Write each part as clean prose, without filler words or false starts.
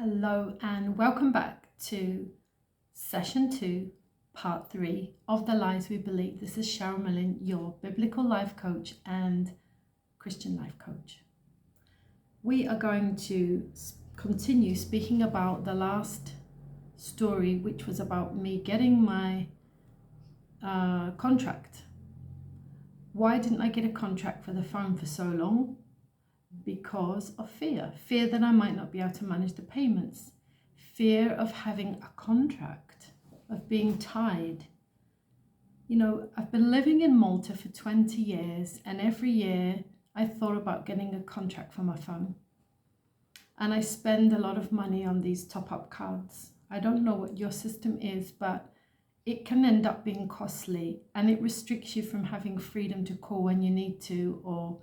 Hello and welcome back to session 2, part 3 of The Lies We Believe. This is Cheryl Millen, your biblical life coach and Christian life coach. We are going to continue speaking about the last story, which was about me getting my contract. Why didn't I get a contract for the phone for so long? Because of fear that I might not be able to manage the payments, fear of having a contract, of being tied. You know, I've been living in Malta for 20 years, and every year I thought about getting a contract for my phone. And I spend a lot of money on these top-up cards. I don't know what your system is, but it can end up being costly, and it restricts you from having freedom to call when you need to, or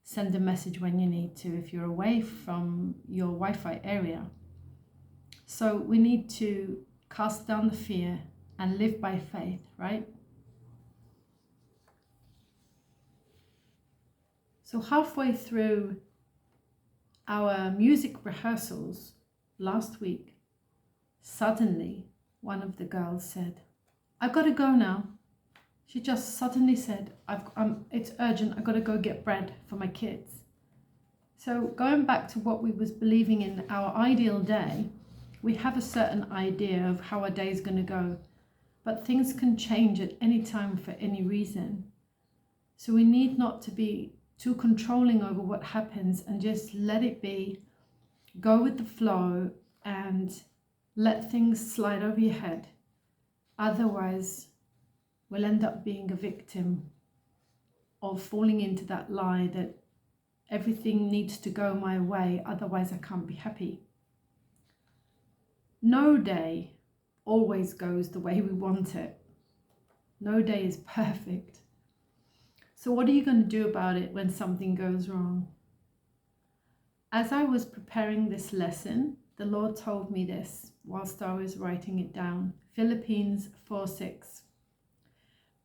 send a message when you need to if you're away from your Wi-Fi area. So we need to cast down the fear and live by faith, right? So halfway through our music rehearsals last week, suddenly one of the girls said, "I've got to go now." She just suddenly said, it's urgent, I've got to go get bread for my kids. So going back to what we was believing in our ideal day, we have a certain idea of how our day is going to go, but things can change at any time for any reason. So we need not to be too controlling over what happens and just let it be, go with the flow and let things slide over your head. Otherwise, we'll end up being a victim of falling into that lie that everything needs to go my way, otherwise I can't be happy. No day always goes the way we want it. No day is perfect. So what are you going to do about it when something goes wrong? As I was preparing this lesson, the Lord told me this whilst I was writing it down. Philippians 4:6.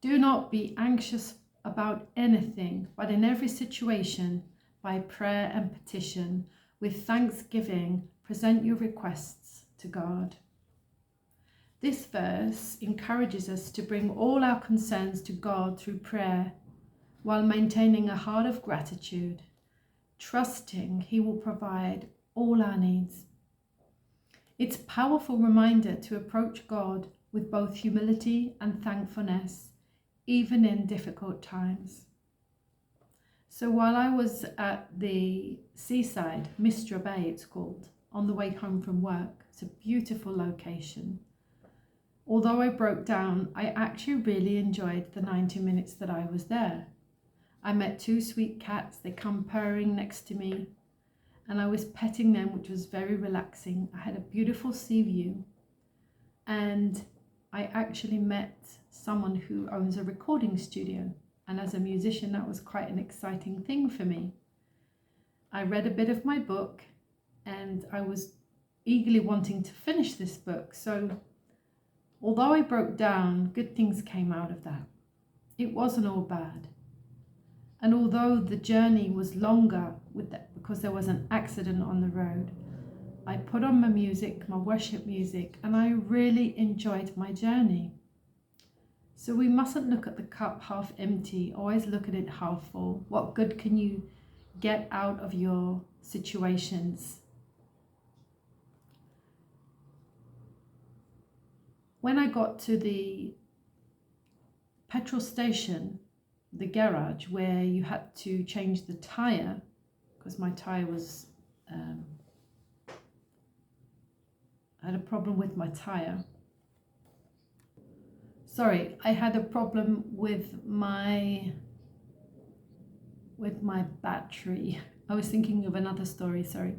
Do not be anxious about anything, but in every situation, by prayer and petition, with thanksgiving, present your requests to God. This verse encourages us to bring all our concerns to God through prayer, while maintaining a heart of gratitude, trusting He will provide all our needs. It's a powerful reminder to approach God with both humility and thankfulness, even in difficult times. So while I was at the seaside, Mistra Bay it's called, on the way home from work, it's a beautiful location. Although I broke down, I actually really enjoyed the 90 minutes that I was there. I met 2 sweet cats, they come purring next to me, and I was petting them, which was very relaxing. I had a beautiful sea view, and I actually met someone who owns a recording studio, and as a musician that was quite an exciting thing for me. I read a bit of my book and I was eagerly wanting to finish this book, so although I broke down, good things came out of that. It wasn't all bad. And although the journey was longer because there was an accident on the road, I put on my music, my worship music, and I really enjoyed my journey. So we mustn't look at the cup half empty, always look at it half full. What good can you get out of your situations? When I got to the petrol station, the garage, where you had to change the tyre, because my tyre was, I had a problem with my tyre. Sorry, I had a problem with my battery. I was thinking of another story, sorry.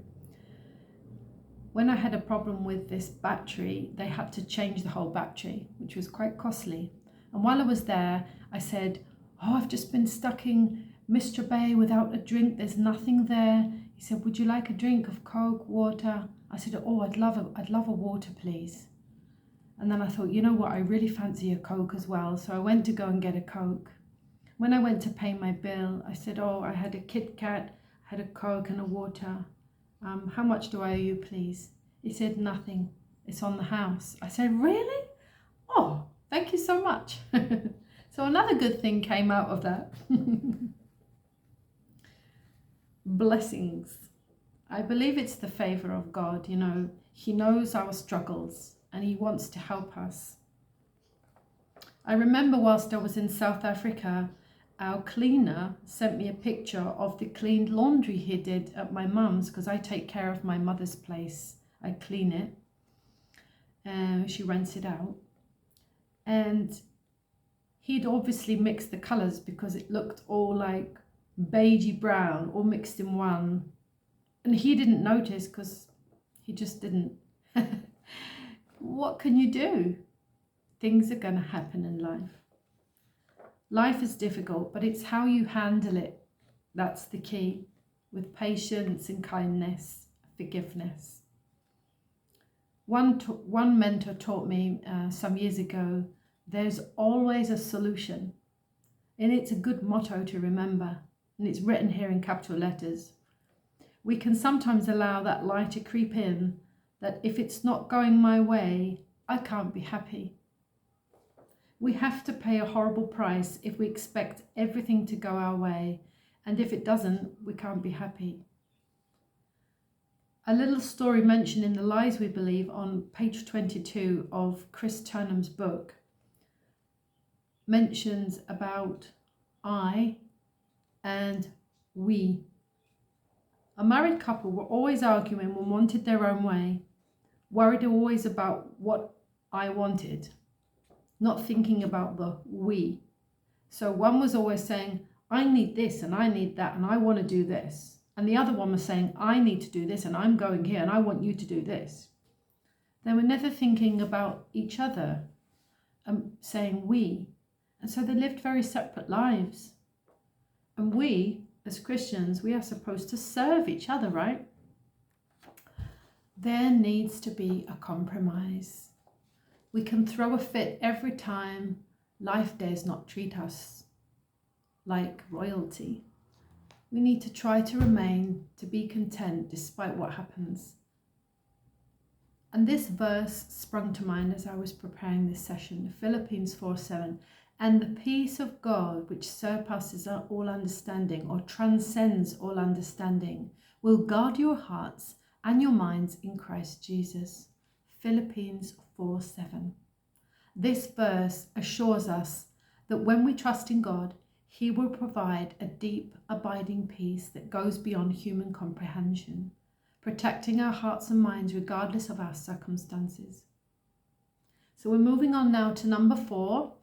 When I had a problem with this battery, they had to change the whole battery, which was quite costly. And while I was there, I said, "Oh, I've just been stuck in Mistra Bay without a drink. There's nothing there." He said, "Would you like a drink of Coke, water?" I said, "Oh, I'd love a water, please." And then I thought, you know what, I really fancy a Coke as well. So I went to go and get a Coke. When I went to pay my bill, I said, "Oh, I had a Kit Kat, I had a Coke and a water. How much do I owe you, please?" He said, nothing. It's on the house. I said, really? Oh, thank you so much. So another good thing came out of that. Blessings. I believe it's the favor of God. You know, he knows our struggles and he wants to help us. I remember whilst I was in South Africa, our cleaner sent me a picture of the cleaned laundry he did at my mum's, because I take care of my mother's place. I clean it. She rents it out. And he'd obviously mixed the colours because it looked all like beigey brown, all mixed in one. And he didn't notice because he just didn't. What can you do? Things are going to happen in life. Life is difficult, but it's how you handle it. That's the key, with patience and kindness, forgiveness. One mentor taught me some years ago, there's always a solution. And it's a good motto to remember. And it's written here in capital letters. We can sometimes allow that lie to creep in, that if it's not going my way, I can't be happy. We have to pay a horrible price if we expect everything to go our way, and if it doesn't, we can't be happy. A little story mentioned in The Lies We Believe on page 22 of Chris Turnham's book mentions about I and we. A married couple were always arguing and wanted their own way, worried always about what I wanted, not thinking about the we. So one was always saying, I need this and I need that and I want to do this. And the other one was saying, I need to do this and I'm going here and I want you to do this. They were never thinking about each other, saying we. And so they lived very separate lives. And we, as Christians, we are supposed to serve each other, right? There needs to be a compromise. We can throw a fit every time life dares not treat us like royalty. We need to try to remain, to be content despite what happens. And this verse sprung to mind as I was preparing this session, Philippians 4:7. And the peace of God, which surpasses all understanding or transcends all understanding, will guard your hearts and your minds in Christ Jesus. Philippians 4:7. This verse assures us that when we trust in God, He will provide a deep, abiding peace that goes beyond human comprehension, protecting our hearts and minds regardless of our circumstances. So we're moving on now to number 4.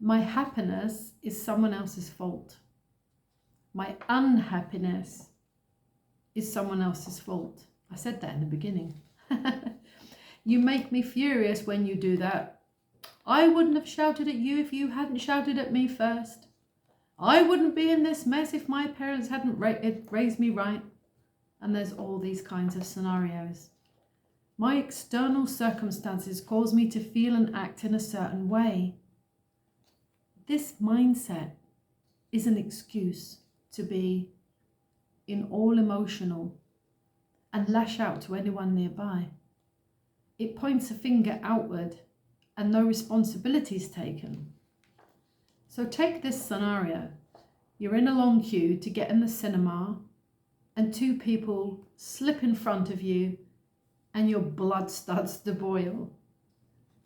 My happiness is someone else's fault. My unhappiness is someone else's fault. I said that in the beginning. You make me furious when you do that. I wouldn't have shouted at you if you hadn't shouted at me first. I wouldn't be in this mess if my parents hadn't raised me right. And there's all these kinds of scenarios. My external circumstances cause me to feel and act in a certain way. This mindset is an excuse to be in all emotional and lash out to anyone nearby. It points a finger outward and no responsibility is taken. So take this scenario. You're in a long queue to get in the cinema and 2 people slip in front of you and your blood starts to boil.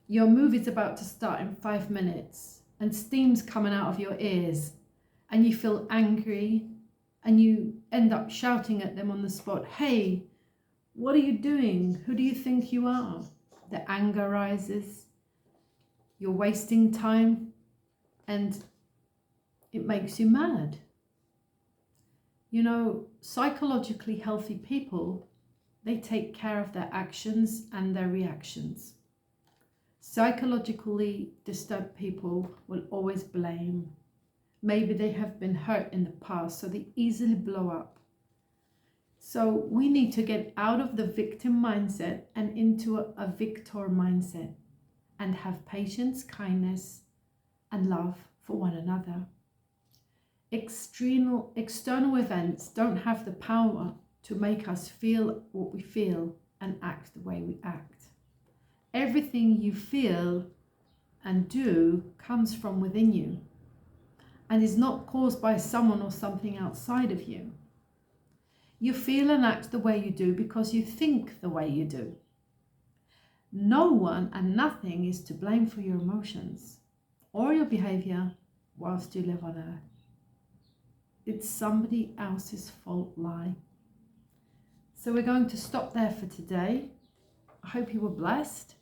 Your movie's about to start in 5 minutes and steam's coming out of your ears and you feel angry and you end up shouting at them on the spot, hey, what are you doing? Who do you think you are? The anger rises. You're wasting time and it makes you mad. You know, psychologically healthy people, they take care of their actions and their reactions. Psychologically disturbed people will always blame. Maybe they have been hurt in the past, so they easily blow up. So we need to get out of the victim mindset and into a victor mindset and have patience, kindness, and love for one another. External events don't have the power to make us feel what we feel and act the way we act. Everything you feel and do comes from within you and is not caused by someone or something outside of you. You feel and act the way you do because you think the way you do. No one and nothing is to blame for your emotions or your behavior whilst you live on earth. It's somebody else's fault lie. So we're going to stop there for today. I hope you were blessed.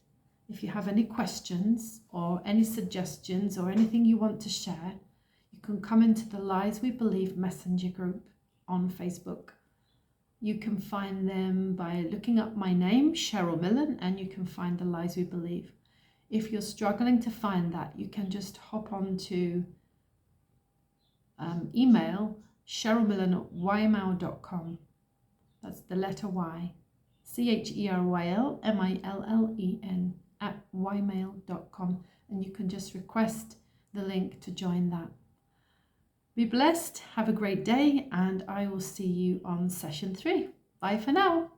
If you have any questions or any suggestions or anything you want to share, you can come into the Lies We Believe Messenger group on Facebook. You can find them by looking up my name, Cheryl Millen, and you can find the Lies We Believe. If you're struggling to find that, you can just hop on to email cherylmillen@ymail.com. That's the letter Y, CHERYLMILLEN @ymail.com, and you can just request the link to join that. Be blessed, have a great day, and I will see you on session 3. Bye for now.